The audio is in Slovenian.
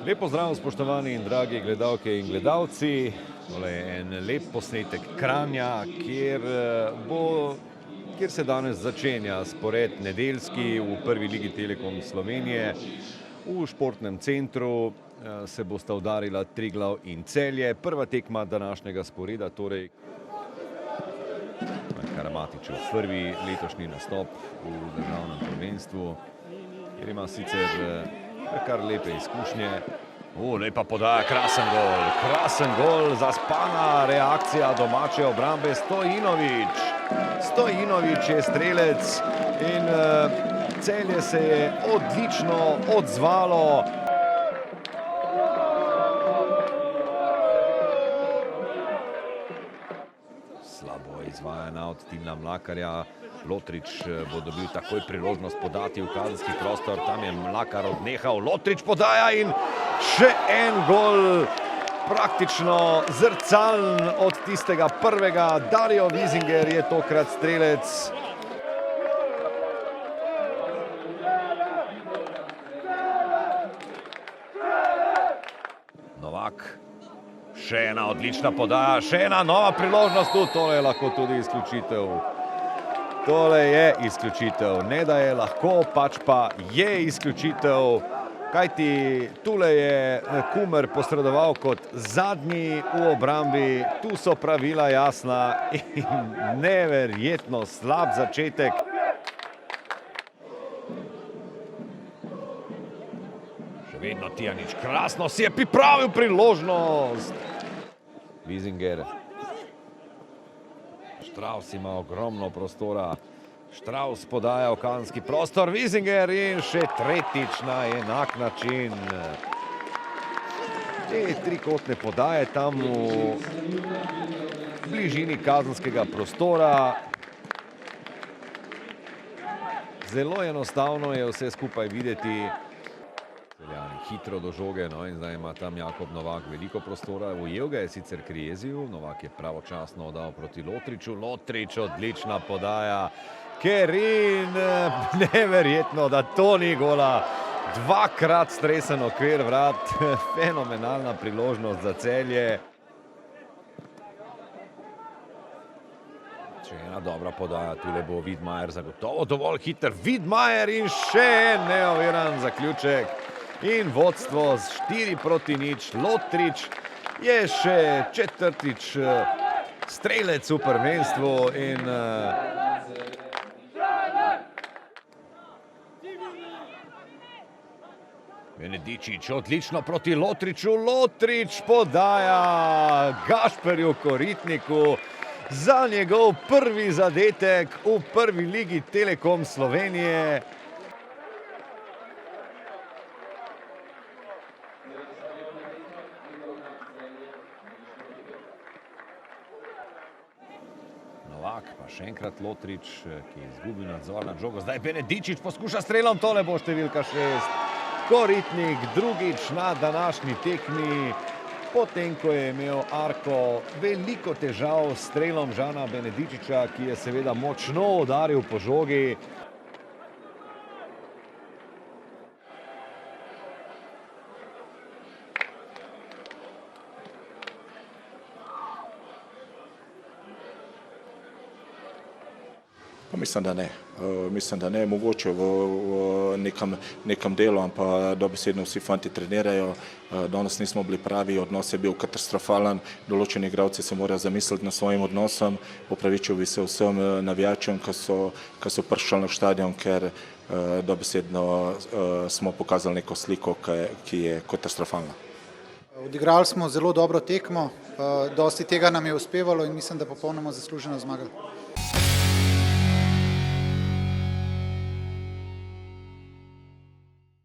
Lep pozdrav, spoštovani in dragi gledalke in gledalci. Tole je en lep posnetek Kranja, kjer se danes začenja spored nedeljski v prvi ligi Telekom Slovenije. V športnem centru se bosta udarila Triglav in Celje. Prva tekma današnjega sporeda, torej Karamatičev prvi letošnji nastop v državnem prvenstvu, kjer ima sicer kar lepe izkušnje. Lepa podaja, krasen gol, zaspana reakcija domače obrambe. Stojinović je strelec in Celje se je odlično odzvalo. Slabo izvajana od Tilna Mlakarja. Lotrič bo dobil takoj priložnost podati v kazenski prostor. Tam je Mlakar odnehal. Lotrič podaja in še en gol, praktično zrcalen od tistega prvega. Dario Wiesinger je tokrat strelec. Novak. Še ena odlična podaja, še ena nova priložnost tu. Tole je lahko tudi izključitev. Tole je izključitev. Ne da je lahko, pač pa je izključitev. Kajti tule je Kumer posredoval kot zadnji v obrambi. Tu so pravila jasna in neverjetno slab začetek. Še vedno Tijanić, krasno si je pripravil priložnost. Wiesinger. Štravs ima ogromno prostora. Štravs podaja v kazenski prostor. Wiesinger in še tretjič na enak način. Te trikotne podaje tam v bližini kazenskega prostora. Zelo enostavno je vse skupaj videti. Celjani hitro do žoge, in zdaj ima tam Jakob Novak veliko prostora. Ujel ga je sicer Krieziju, Novak je pravočasno oddal proti Lotriču. Lotrič, odlična podaja. Kerin, neverjetno, da to ni gola. Dvakrat stresen okvir vrat, fenomenalna priložnost za Celje. Še ena dobra podaja, tule bo Widmajer zagotovo dovolj hiter. Widmajer in še en neoviran zaključek. In vodstvo z 4-0. Lotrič je še četrtič strelec v prvenstvu in Benedičić odlično proti Lotriču. Lotrič podaja Gašperju Koritniku za njegov prvi zadetek v prvi ligi Telekom Slovenije. Novak, pa še enkrat Lotrič, ki je izgubil nadzor nad žogo. Zdaj Benedičić poskuša strelom, tole bo številka 6. Koritnik drugič na današnji tekmi, potem ko je imel Arko veliko težav s strelom Žana Benedičića, ki je seveda močno udaril po žogi. Pa mislim, da ne. Mislim, da ne. Mogoče v nekem delu, ampak dobesedno vsi fanti trenirajo. Danes nismo bili pravi, odnos je bil katastrofalen. Določeni igralci se morajo zamisliti nad svojim odnosom. Opravičil bi se vsem navijačem, ki so prišli na štadion, ker dobesedno smo pokazali neko sliko, ki je katastrofalna. Odigrali smo zelo dobro tekmo, dosti tega nam je uspevalo in mislim, da popolnoma zasluženo zmagali.